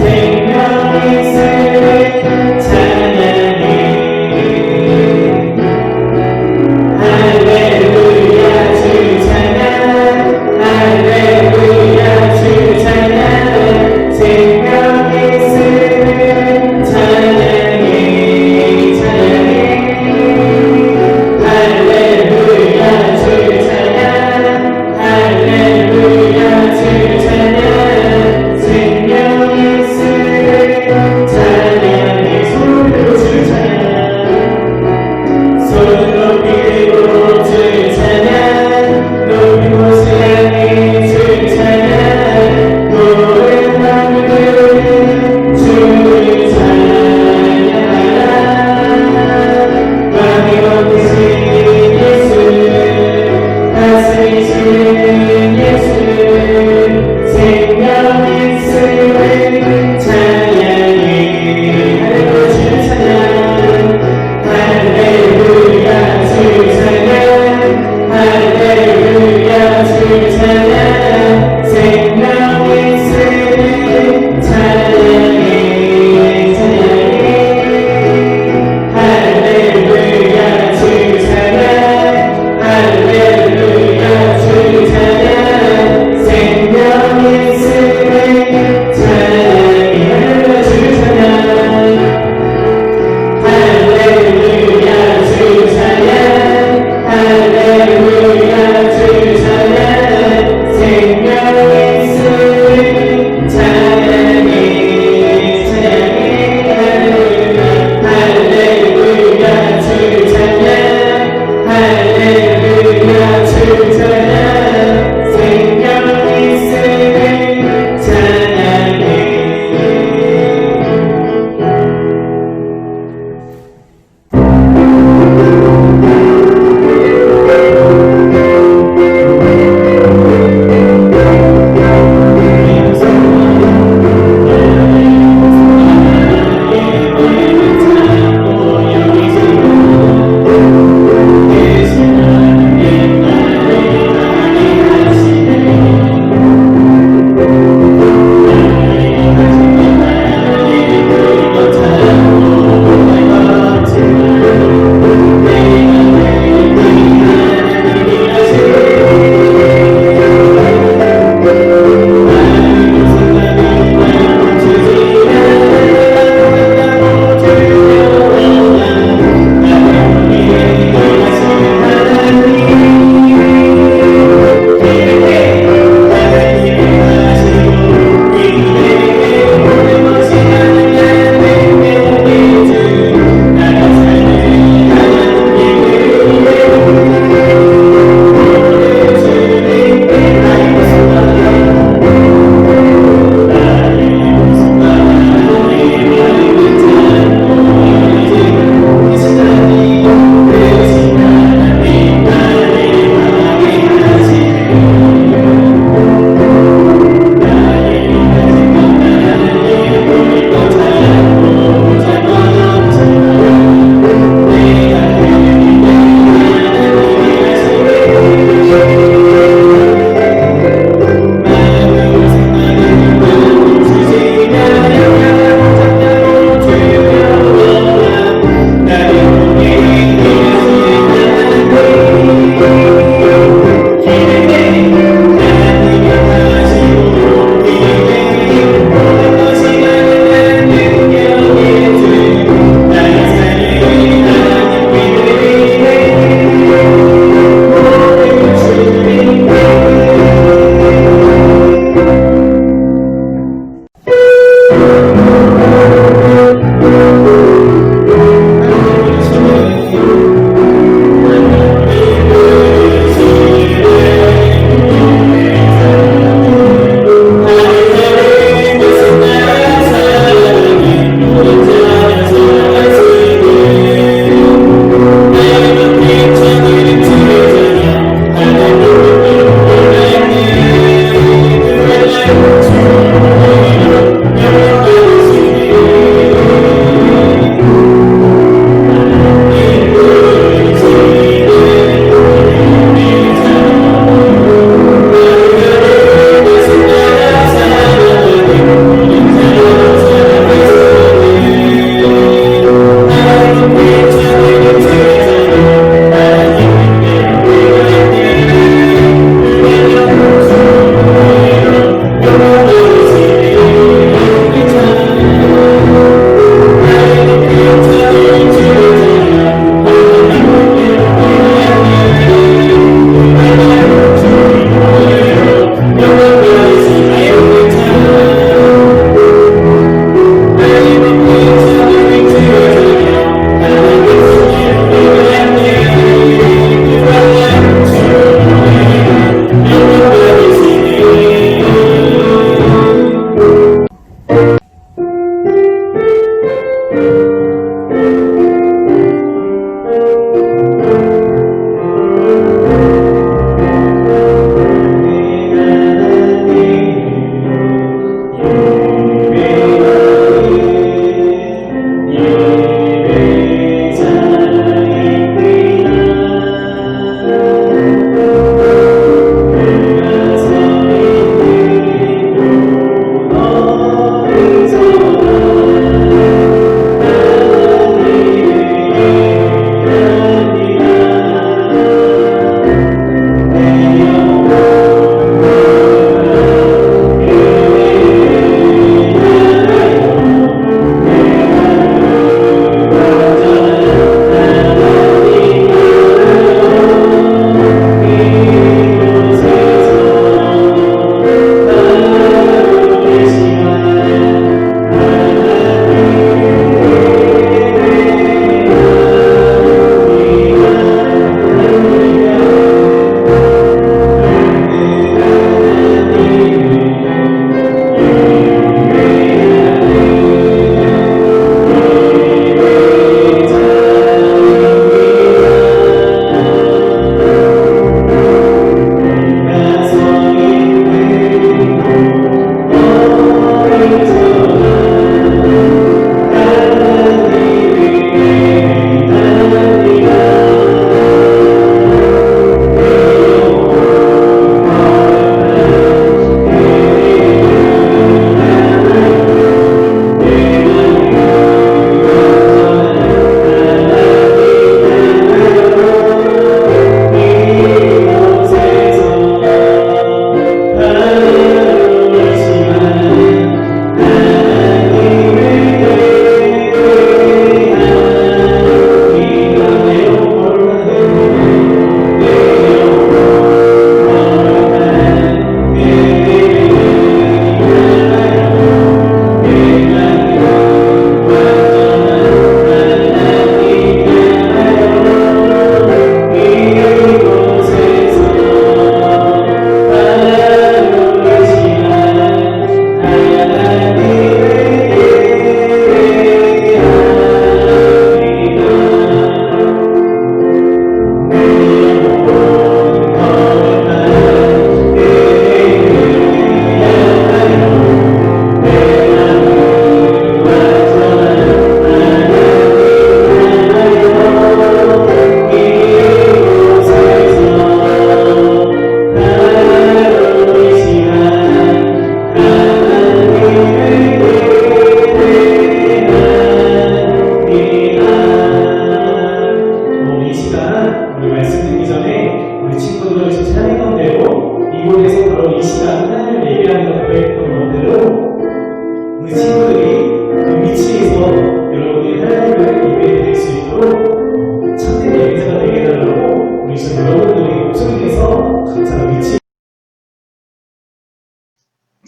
생명 있으리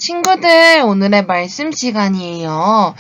친구들, 오늘의 말씀 시간이에요.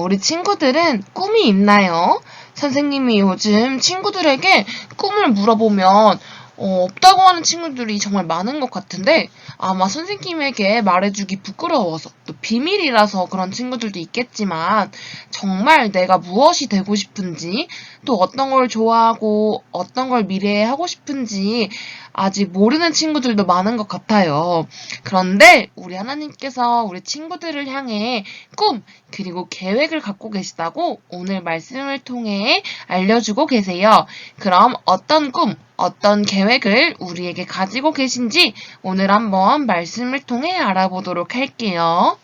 우리 친구들은 꿈이 있나요? 선생님이 요즘 친구들에게 꿈을 물어보면 없다고 하는 친구들이 정말 많은 것 같은데 아마 선생님에게 말해주기 부끄러워서 또 비밀이라서 그런 친구들도 있겠지만 정말 내가 무엇이 되고 싶은지 또 어떤 걸 좋아하고 어떤 걸 미래에 하고 싶은지 아직 모르는 친구들도 많은 것 같아요. 그런데 우리 하나님께서 우리 친구들을 향해 꿈 그리고 계획을 갖고 계시다고 오늘 말씀을 통해 알려주고 계세요. 그럼 어떤 꿈, 어떤 계획을 우리에게 가지고 계신지 오늘 한번 말씀을 통해 알아보도록 할게요.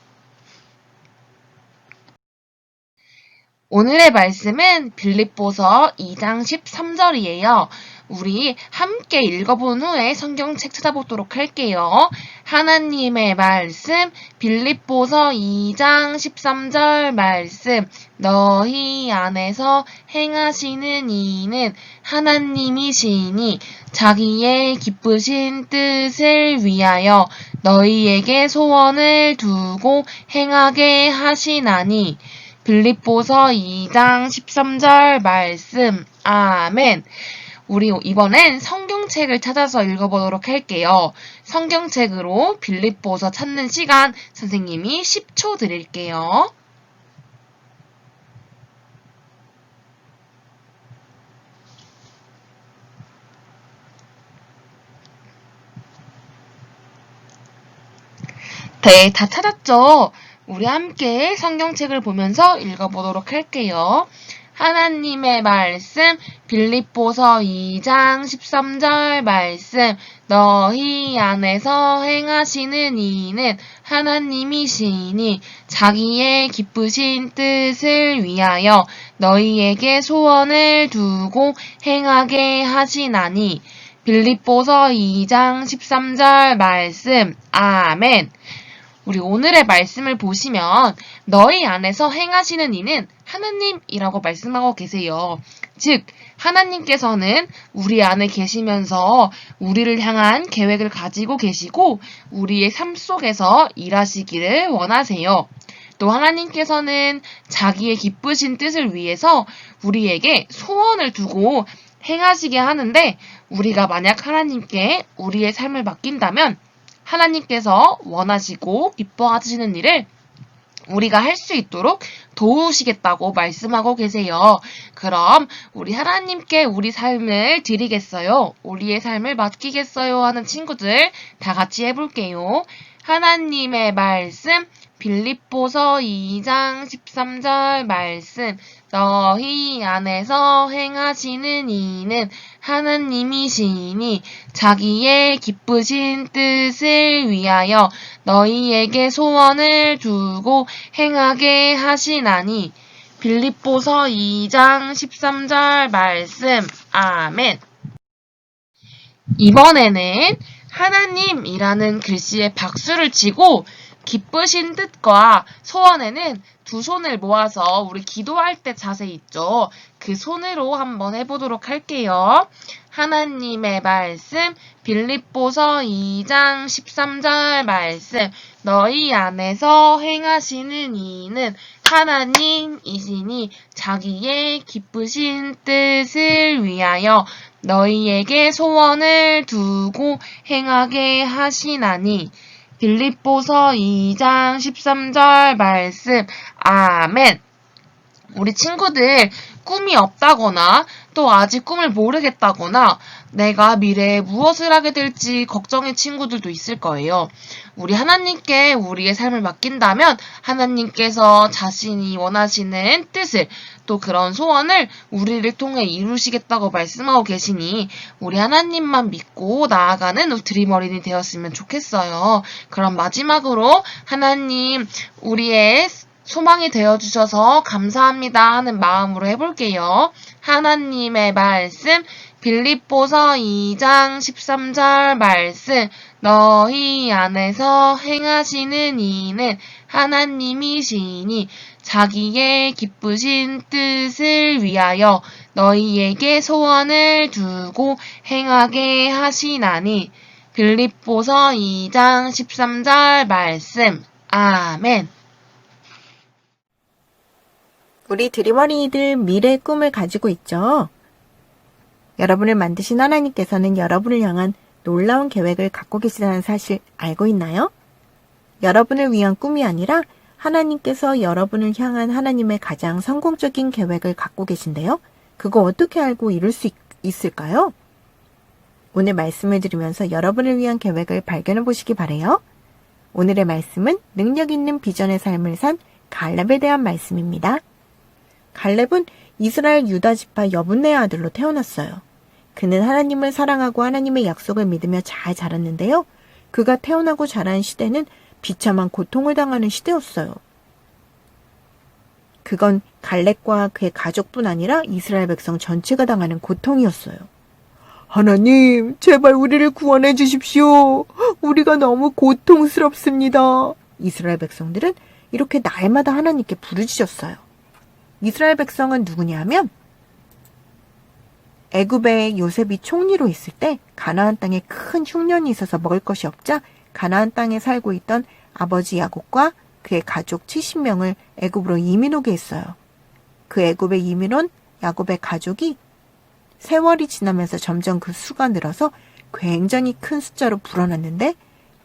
오늘의 말씀은 빌립보서 2장 13절이에요. 우리 함께 읽어본 후에 성경책 찾아보도록 할게요. 하나님의 말씀, 빌립보서 2장 13절 말씀, 너희 안에서 행하시는 이는 하나님이시니 자기의 기쁘신 뜻을 위하여 너희에게 소원을 두고 행하게 하시나니 빌립보서 2장 13절 말씀. 아멘. 우리 이번엔 성경책을 찾아서 읽어보도록 할게요. 성경책으로 빌립보서 찾는 시간 선생님이 10초 드릴게요. 네, 다 찾았죠? 우리 함께 성경책을 보면서 읽어보도록 할게요. 하나님의 말씀, 빌립보서 2장 13절 말씀, 너희 안에서 행하시는 이는 하나님이시니 자기의 기쁘신 뜻을 위하여 너희에게 소원을 두고 행하게 하시나니 빌립보서 2장 13절 말씀, 아멘. 우리 오늘의 말씀을 보시면 너희 안에서 행하시는 이는 하나님이라고 말씀하고 계세요. 즉 하나님께서는 우리 안에 계시면서 우리를 향한 계획을 가지고 계시고 우리의 삶 속에서 일하시기를 원하세요. 또 하나님께서는 자기의 기쁘신 뜻을 위해서 우리에게 소원을 두고 행하시게 하는데 우리가 만약 하나님께 우리의 삶을 맡긴다면 하나님께서 원하시고 기뻐하시는 일을 우리가 할 수 있도록 도우시겠다고 말씀하고 계세요. 그럼 우리 하나님께 우리 삶을 드리겠어요? 우리의 삶을 맡기겠어요? 하는 친구들 다 같이 해볼게요. 하나님의 말씀, 빌립보서 2장 13절 말씀, 너희 안에서 행하시는 이는 하나님이시니 자기의 기쁘신 뜻을 위하여 너희에게 소원을 두고 행하게 하시나니 빌립보서 2장 13절 말씀. 아멘. 이번에는 하나님이라는 글씨에 박수를 치고 기쁘신 뜻과 소원에는 두 손을 모아서 우리 기도할 때 자세 있죠. 그 손으로 한번 해보도록 할게요. 하나님의 말씀, 빌립보서 2장 13절 말씀, 너희 안에서 행하시는 이는 하나님이시니 자기의 기쁘신 뜻을 위하여 너희에게 소원을 두고 행하게 하시나니 빌립보서 2장 13절 말씀. 아멘. 우리 친구들 꿈이 없다거나 또 아직 꿈을 모르겠다거나 내가 미래에 무엇을 하게 될지 걱정의 친구들도 있을 거예요. 우리 하나님께 우리의 삶을 맡긴다면 하나님께서 자신이 원하시는 뜻을 또 그런 소원을 우리를 통해 이루시겠다고 말씀하고 계시니 우리 하나님만 믿고 나아가는 드림 어린이 되었으면 좋겠어요. 그럼 마지막으로 하나님 우리의 소망이 되어주셔서 감사합니다 하는 마음으로 해볼게요. 하나님의 말씀, 빌립보서 2장 13절 말씀, 너희 안에서 행하시는 이는 하나님이시니 자기의 기쁘신 뜻을 위하여 너희에게 소원을 두고 행하게 하시나니 빌립보서 2장 13절 말씀. 아멘. 우리 드림어린이들 미래의 꿈을 가지고 있죠? 여러분을 만드신 하나님께서는 여러분을 향한 놀라운 계획을 갖고 계시다는 사실 알고 있나요? 여러분을 위한 꿈이 아니라 하나님께서 여러분을 향한 하나님의 가장 성공적인 계획을 갖고 계신데요. 그거 어떻게 알고 이룰 수 있을까요? 오늘 말씀을 들으면서 여러분을 위한 계획을 발견해 보시기 바래요. 오늘의 말씀은 능력 있는 비전의 삶을 산 갈렙에 대한 말씀입니다. 갈렙은 이스라엘 유다 지파 여분네의 아들로 태어났어요. 그는 하나님을 사랑하고 하나님의 약속을 믿으며 잘 자랐는데요. 그가 태어나고 자란 시대는 비참한 고통을 당하는 시대였어요. 그건 갈렙과 그의 가족뿐 아니라 이스라엘 백성 전체가 당하는 고통이었어요. 하나님, 제발 우리를 구원해 주십시오. 우리가 너무 고통스럽습니다. 이스라엘 백성들은 이렇게 날마다 하나님께 부르짖었어요. 이스라엘 백성은 누구냐 하면 애굽의 요셉이 총리로 있을 때 가나안 땅에 큰 흉년이 있어서 먹을 것이 없자 가나안 땅에 살고 있던 아버지 야곱과 그의 가족 70명을 애굽으로 이민 오게 했어요. 그 애굽에 이민 온 야곱의 가족이 세월이 지나면서 점점 그 수가 늘어서 굉장히 큰 숫자로 불어났는데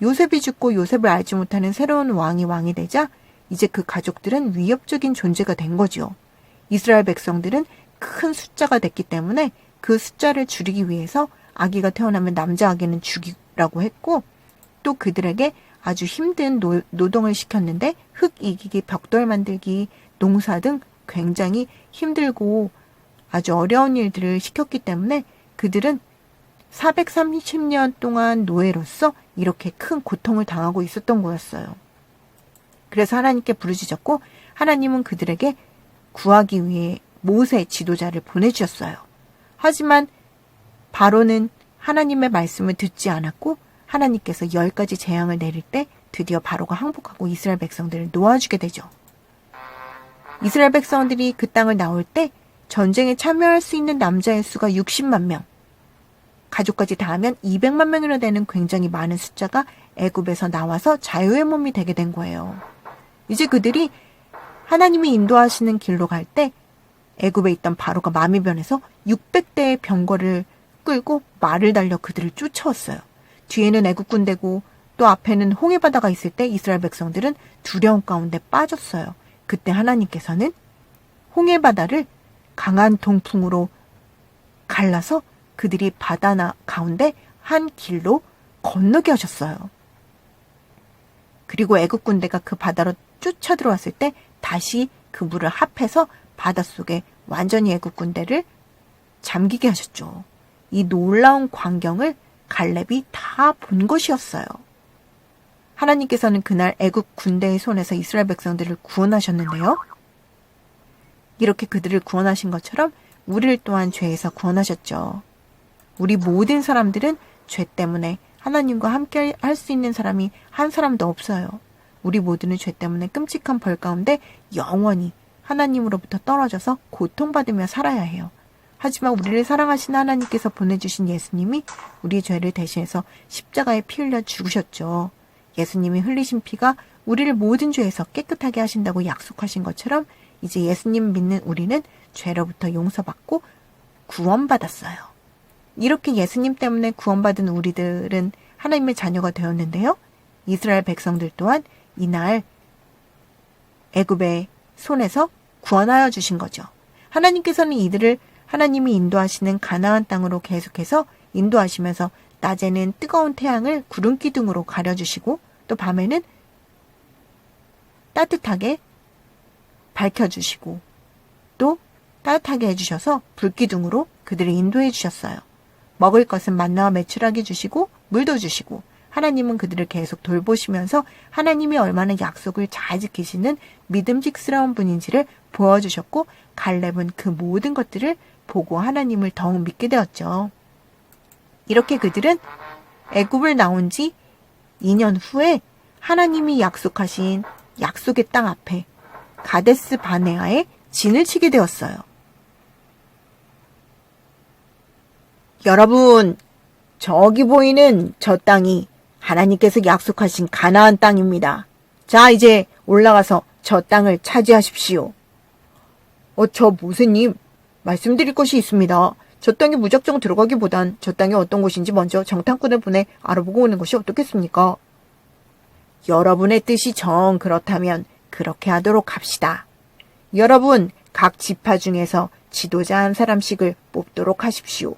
요셉이 죽고 요셉을 알지 못하는 새로운 왕이 되자 이제 그 가족들은 위협적인 존재가 된 거죠. 이스라엘 백성들은 큰 숫자가 됐기 때문에 그 숫자를 줄이기 위해서 아기가 태어나면 남자 아기는 죽이라고 했고 또 그들에게 아주 힘든 노동을 시켰는데 흙 이기기, 벽돌 만들기, 농사 등 굉장히 힘들고 아주 어려운 일들을 시켰기 때문에 그들은 430년 동안 노예로서 이렇게 큰 고통을 당하고 있었던 거였어요. 그래서 하나님께 부르짖었고 하나님은 그들에게 구하기 위해 모세 지도자를 보내주셨어요. 하지만 바로는 하나님의 말씀을 듣지 않았고 하나님께서 10가지 재앙을 내릴 때 드디어 바로가 항복하고 이스라엘 백성들을 놓아주게 되죠. 이스라엘 백성들이 그 땅을 나올 때 전쟁에 참여할 수 있는 남자의 수가 60만 명, 가족까지 다 하면 200만 명이나 되는 굉장히 많은 숫자가 애굽에서 나와서 자유의 몸이 되게 된 거예요. 이제 그들이 하나님이 인도하시는 길로 갈 때 애굽에 있던 바로가 마음이 변해서 600대의 병거를 끌고 말을 달려 그들을 쫓아왔어요. 뒤에는 애굽 군대고 또 앞에는 홍해바다가 있을 때 이스라엘 백성들은 두려움 가운데 빠졌어요. 그때 하나님께서는 홍해바다를 강한 동풍으로 갈라서 그들이 바다 가운데 한 길로 건너게 하셨어요. 그리고 애굽 군대가 그 바다로 쫓아 들어왔을 때 다시 그 물을 합해서 바닷속에 완전히 애굽 군대를 잠기게 하셨죠. 이 놀라운 광경을 갈렙이 다 본 것이었어요. 하나님께서는 그날 애굽 군대의 손에서 이스라엘 백성들을 구원하셨는데요. 이렇게 그들을 구원하신 것처럼 우리를 또한 죄에서 구원하셨죠. 우리 모든 사람들은 죄 때문에 하나님과 함께 할 수 있는 사람이 한 사람도 없어요. 우리 모두는 죄 때문에 끔찍한 벌 가운데 영원히 하나님으로부터 떨어져서 고통받으며 살아야 해요. 하지만 우리를 사랑하시는 하나님께서 보내주신 예수님이 우리 죄를 대신해서 십자가에 피 흘려 죽으셨죠. 예수님이 흘리신 피가 우리를 모든 죄에서 깨끗하게 하신다고 약속하신 것처럼 이제 예수님 믿는 우리는 죄로부터 용서받고 구원받았어요. 이렇게 예수님 때문에 구원받은 우리들은 하나님의 자녀가 되었는데요. 이스라엘 백성들 또한 이날 애굽의 손에서 구원하여 주신 거죠. 하나님께서는 이들을 하나님이 인도하시는 가나안 땅으로 계속해서 인도하시면서 낮에는 뜨거운 태양을 구름 기둥으로 가려주시고 또 밤에는 따뜻하게 밝혀주시고 또 따뜻하게 해주셔서 불기둥으로 그들을 인도해 주셨어요. 먹을 것은 만나와 메추라기 주시고 물도 주시고 하나님은 그들을 계속 돌보시면서 하나님이 얼마나 약속을 잘 지키시는 믿음직스러운 분인지를 보여주셨고 갈렙은 그 모든 것들을 보고 하나님을 더욱 믿게 되었죠. 이렇게 그들은 애굽을 나온 지 2년 후에 하나님이 약속하신 약속의 땅 앞에 가데스 바네아에 진을 치게 되었어요. 여러분, 저기 보이는 저 땅이 하나님께서 약속하신 가나안 땅입니다. 자, 이제 올라가서 저 땅을 차지하십시오. 저 모세님, 말씀드릴 것이 있습니다. 저 땅에 무작정 들어가기보단 저 땅이 어떤 곳인지 먼저 정탐꾼을 보내 알아보고 오는 것이 어떻겠습니까? 여러분의 뜻이 정 그렇다면 그렇게 하도록 합시다. 여러분, 각 지파 중에서 지도자 한 사람씩을 뽑도록 하십시오.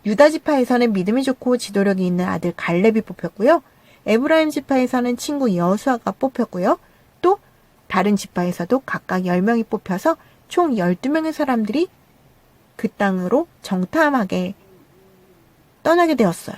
유다 지파에서는 믿음이 좋고 지도력이 있는 아들 갈렙이 뽑혔고요. 에브라임 지파에서는 친구 여수아가 뽑혔고요. 또 다른 지파에서도 각각 10명이 뽑혀서 총 12명의 사람들이 그 땅으로 정탐하게 떠나게 되었어요.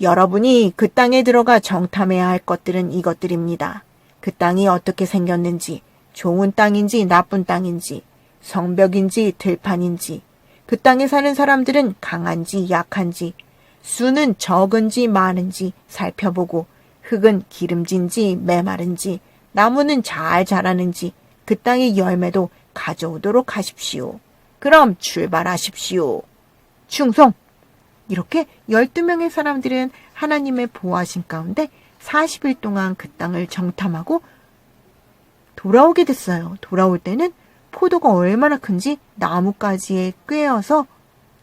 여러분이 그 땅에 들어가 정탐해야 할 것들은 이것들입니다. 그 땅이 어떻게 생겼는지, 좋은 땅인지 나쁜 땅인지, 성벽인지 들판인지, 그 땅에 사는 사람들은 강한지 약한지, 수는 적은지 많은지 살펴보고, 흙은 기름진지 메마른지, 나무는 잘 자라는지, 그 땅의 열매도 가져오도록 하십시오. 그럼 출발하십시오. 충성! 이렇게 12명의 사람들은 하나님의 보호하신 가운데 40일 동안 그 땅을 정탐하고 돌아오게 됐어요. 돌아올 때는 포도가 얼마나 큰지 나뭇가지에 꿰어서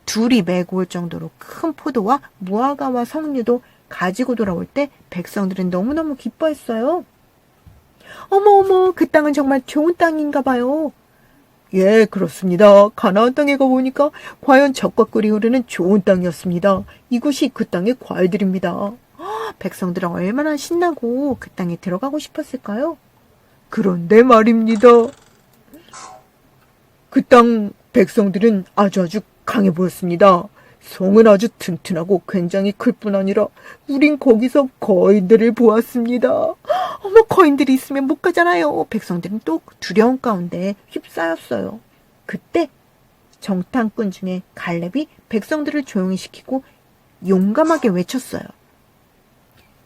둘이 메고 올 정도로 큰 포도와 무화과와 석류도 가지고 돌아올 때 백성들은 너무너무 기뻐했어요. 어머, 그 땅은 정말 좋은 땅인가 봐요. 예, 그렇습니다. 가나안 땅에 가보니까 과연 젖과 꿀이 흐르는 좋은 땅이었습니다. 이곳이 그 땅의 과일들입니다. 백성들은 얼마나 신나고 그 땅에 들어가고 싶었을까요? 그런데 말입니다. 그 땅 백성들은 아주 강해 보였습니다. 성은 아주 튼튼하고 굉장히 클 뿐 아니라 우린 거기서 거인들을 보았습니다. 어머, 거인들이 있으면 못 가잖아요. 백성들은 또 두려움 가운데 휩싸였어요. 그때 정탐꾼 중에 갈렙이 백성들을 조용히 시키고 용감하게 외쳤어요.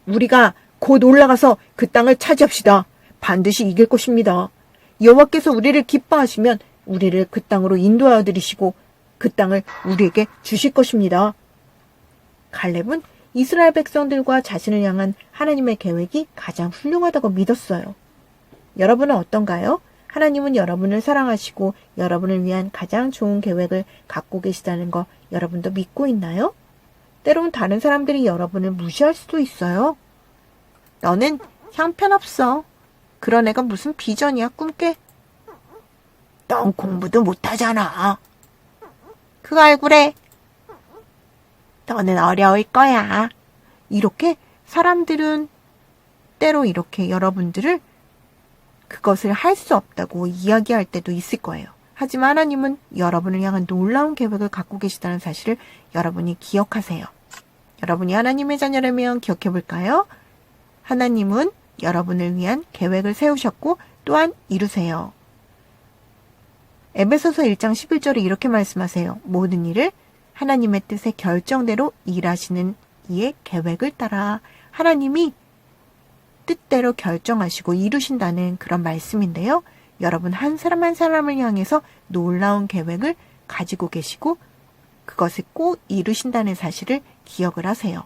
우리가 곧 올라가서 그 땅을 차지합시다. 반드시 이길 것입니다. 여호와께서 우리를 기뻐하시면 우리를 그 땅으로 인도하여 드리시고 그 땅을 우리에게 주실 것입니다. 갈렙은 이스라엘 백성들과 자신을 향한 하나님의 계획이 가장 훌륭하다고 믿었어요. 여러분은 어떤가요? 하나님은 여러분을 사랑하시고 여러분을 위한 가장 좋은 계획을 갖고 계시다는 거 여러분도 믿고 있나요? 때론 다른 사람들이 여러분을 무시할 수도 있어요. 너는 형편없어. 그런 애가 무슨 비전이야, 꿈깨? 넌 공부도 못하잖아. 그 얼굴에 너는 어려울 거야. 이렇게 사람들은 때로 이렇게 여러분들을 그것을 할 수 없다고 이야기할 때도 있을 거예요. 하지만 하나님은 여러분을 향한 놀라운 계획을 갖고 계시다는 사실을 여러분이 기억하세요. 여러분이 하나님의 자녀라면 기억해 볼까요? 하나님은 여러분을 위한 계획을 세우셨고 또한 이루세요. 에베소서 1장 11절에 이렇게 말씀하세요. 모든 일을 하나님의 뜻의 결정대로 일하시는 이의 계획을 따라 하나님이 뜻대로 결정하시고 이루신다는 그런 말씀인데요. 여러분 한 사람 한 사람을 향해서 놀라운 계획을 가지고 계시고 그것을 꼭 이루신다는 사실을 기억을 하세요.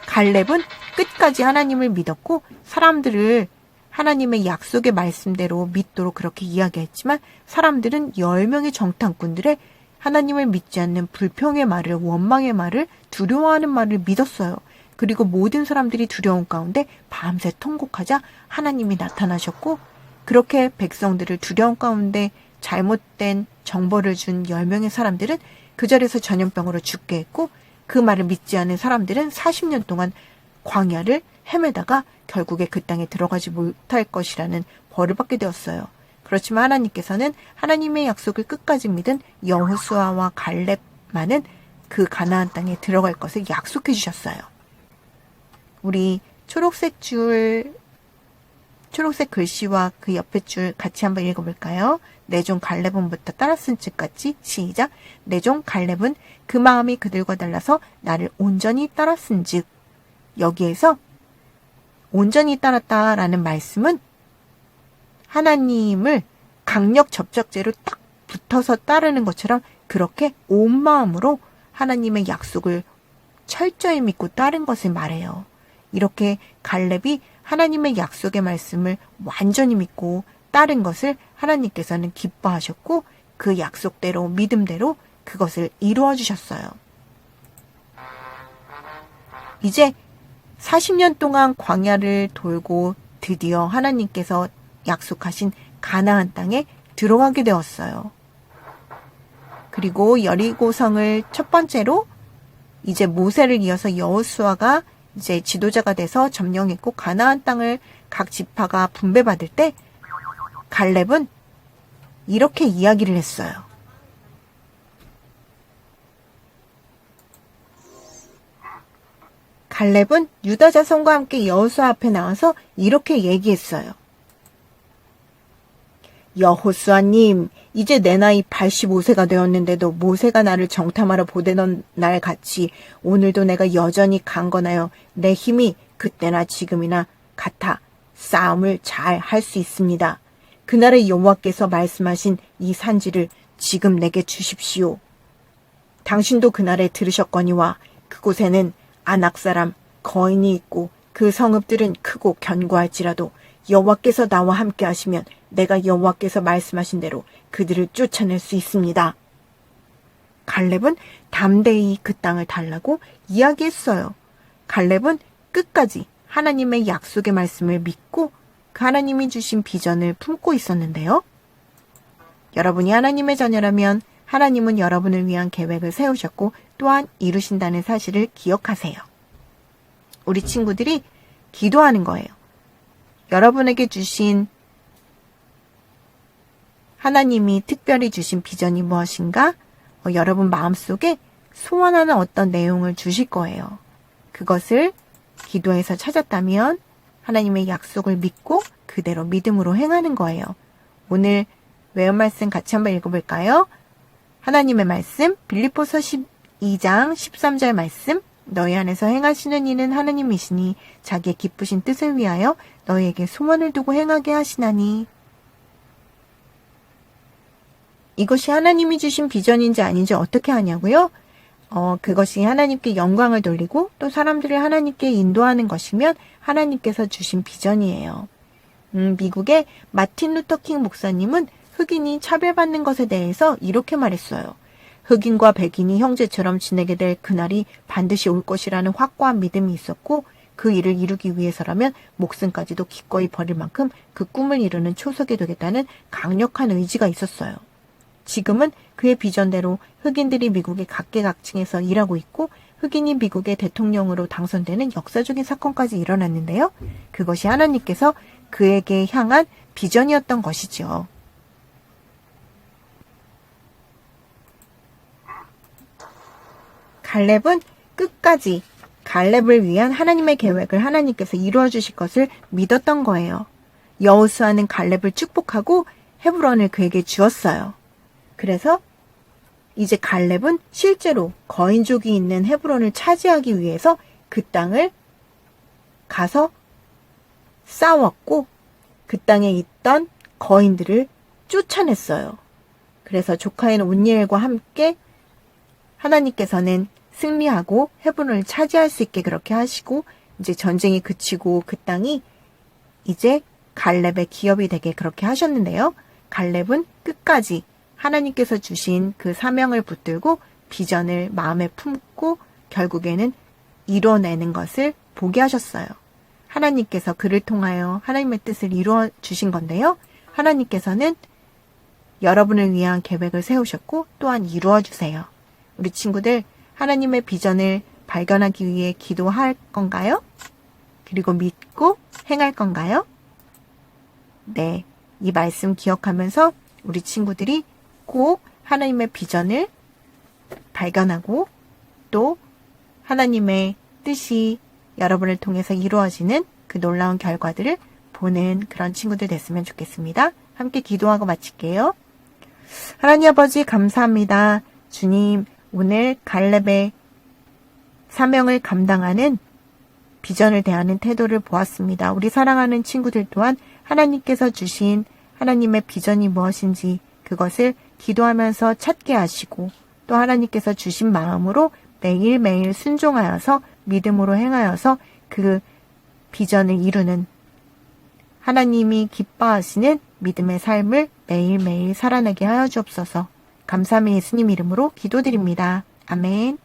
갈렙은 끝까지 하나님을 믿었고 사람들을 하나님의 약속의 말씀대로 믿도록 그렇게 이야기했지만 사람들은 10명의 정탐꾼들의 하나님을 믿지 않는 불평의 말을, 원망의 말을, 두려워하는 말을 믿었어요. 그리고 모든 사람들이 두려움 가운데 밤새 통곡하자 하나님이 나타나셨고 그렇게 백성들을 두려움 가운데 잘못된 정보를 준 10명의 사람들은 그 자리에서 전염병으로 죽게 했고 그 말을 믿지 않은 사람들은 40년 동안 광야를 헤매다가 결국에 그 땅에 들어가지 못할 것이라는 벌을 받게 되었어요. 그렇지만 하나님께서는 하나님의 약속을 끝까지 믿은 여호수아와 갈렙만은 그 가나안 땅에 들어갈 것을 약속해 주셨어요. 우리 초록색 글씨와 그 옆에 줄 같이 한번 읽어볼까요? 내 종 갈렙은부터 따라 쓴 즉같이 시작. 내 종 갈렙은 그 마음이 그들과 달라서 나를 온전히 따라 쓴즉. 여기에서 온전히 따랐다라는 말씀은 하나님을 강력 접착제로 딱 붙어서 따르는 것처럼 그렇게 온 마음으로 하나님의 약속을 철저히 믿고 따른 것을 말해요. 이렇게 갈렙이 하나님의 약속의 말씀을 완전히 믿고 따른 것을 하나님께서는 기뻐하셨고 그 약속대로 믿음대로 그것을 이루어 주셨어요. 이제 40년 동안 광야를 돌고 드디어 하나님께서 약속하신 가나안 땅에 들어가게 되었어요. 그리고 여리고성을 첫 번째로 이제 모세를 이어서 여호수아가 이제 지도자가 돼서 점령했고 가나안 땅을 각 지파가 분배받을 때 갈렙은 이렇게 이야기를 했어요. 갈렙은 유다 자손과 함께 여호수아 앞에 나와서 이렇게 얘기했어요. 여호수아님, 이제 내 나이 85세가 되었는데도 모세가 나를 정탐하러 보내던 날 같이 오늘도 내가 여전히 강건하여 내 힘이 그때나 지금이나 같아 싸움을 잘 할 수 있습니다. 그날의 여호와께서 말씀하신 이 산지를 지금 내게 주십시오. 당신도 그날에 들으셨거니와 그곳에는 아낙 사람 거인이 있고 그 성읍들은 크고 견고할지라도 여호와께서 나와 함께 하시면 내가 여호와께서 말씀하신 대로 그들을 쫓아낼 수 있습니다. 갈렙은 담대히 그 땅을 달라고 이야기했어요. 갈렙은 끝까지 하나님의 약속의 말씀을 믿고 그 하나님이 주신 비전을 품고 있었는데요. 여러분이 하나님의 자녀라면 하나님은 여러분을 위한 계획을 세우셨고 또한 이루신다는 사실을 기억하세요. 우리 친구들이 기도하는 거예요. 여러분에게 주신 하나님이 특별히 주신 비전이 무엇인가? 여러분 마음속에 소원하는 어떤 내용을 주실 거예요. 그것을 기도해서 찾았다면 하나님의 약속을 믿고 그대로 믿음으로 행하는 거예요. 오늘 외운 말씀 같이 한번 읽어볼까요? 하나님의 말씀 빌립보서 12장 13절 말씀 너희 안에서 행하시는 이는 하나님이시니 자기의 기쁘신 뜻을 위하여 너희에게 소원을 두고 행하게 하시나니. 이것이 하나님이 주신 비전인지 아닌지 어떻게 하냐고요? 그것이 하나님께 영광을 돌리고 또 사람들을 하나님께 인도하는 것이면 하나님께서 주신 비전이에요. 미국의 마틴 루터킹 목사님은 흑인이 차별받는 것에 대해서 이렇게 말했어요. 흑인과 백인이 형제처럼 지내게 될 그날이 반드시 올 것이라는 확고한 믿음이 있었고 그 일을 이루기 위해서라면 목숨까지도 기꺼이 버릴 만큼 그 꿈을 이루는 초석이 되겠다는 강력한 의지가 있었어요. 지금은 그의 비전대로 흑인들이 미국의 각계각층에서 일하고 있고 흑인이 미국의 대통령으로 당선되는 역사적인 사건까지 일어났는데요. 그것이 하나님께서 그에게 향한 비전이었던 것이죠. 갈렙은 끝까지 갈렙을 위한 하나님의 계획을 하나님께서 이루어 주실 것을 믿었던 거예요. 여호수아는 갈렙을 축복하고 헤브론을 그에게 주었어요. 그래서 이제 갈렙은 실제로 거인족이 있는 헤브론을 차지하기 위해서 그 땅을 가서 싸웠고 그 땅에 있던 거인들을 쫓아냈어요. 그래서 조카인 온니엘과 함께 하나님께서는 승리하고 헤브론을 차지할 수 있게 그렇게 하시고 이제 전쟁이 그치고 그 땅이 이제 갈렙의 기업이 되게 그렇게 하셨는데요. 갈렙은 끝까지 하나님께서 주신 그 사명을 붙들고 비전을 마음에 품고 결국에는 이뤄내는 것을 보게 하셨어요. 하나님께서 그를 통하여 하나님의 뜻을 이루어 주신 건데요. 하나님께서는 여러분을 위한 계획을 세우셨고 또한 이루어 주세요. 우리 친구들 하나님의 비전을 발견하기 위해 기도할 건가요? 그리고 믿고 행할 건가요? 네, 이 말씀 기억하면서 우리 친구들이 꼭 하나님의 비전을 발견하고 또 하나님의 뜻이 여러분을 통해서 이루어지는 그 놀라운 결과들을 보는 그런 친구들 됐으면 좋겠습니다. 함께 기도하고 마칠게요. 하나님 아버지 감사합니다. 주님, 오늘 갈렙의 사명을 감당하는 비전을 대하는 태도를 보았습니다. 우리 사랑하는 친구들 또한 하나님께서 주신 하나님의 비전이 무엇인지 그것을 기도하면서 찾게 하시고 또 하나님께서 주신 마음으로 매일매일 순종하여서 믿음으로 행하여서 그 비전을 이루는 하나님이 기뻐하시는 믿음의 삶을 매일매일 살아내게 하여 주옵소서. 감사함의 예수님 이름으로 기도드립니다. 아멘.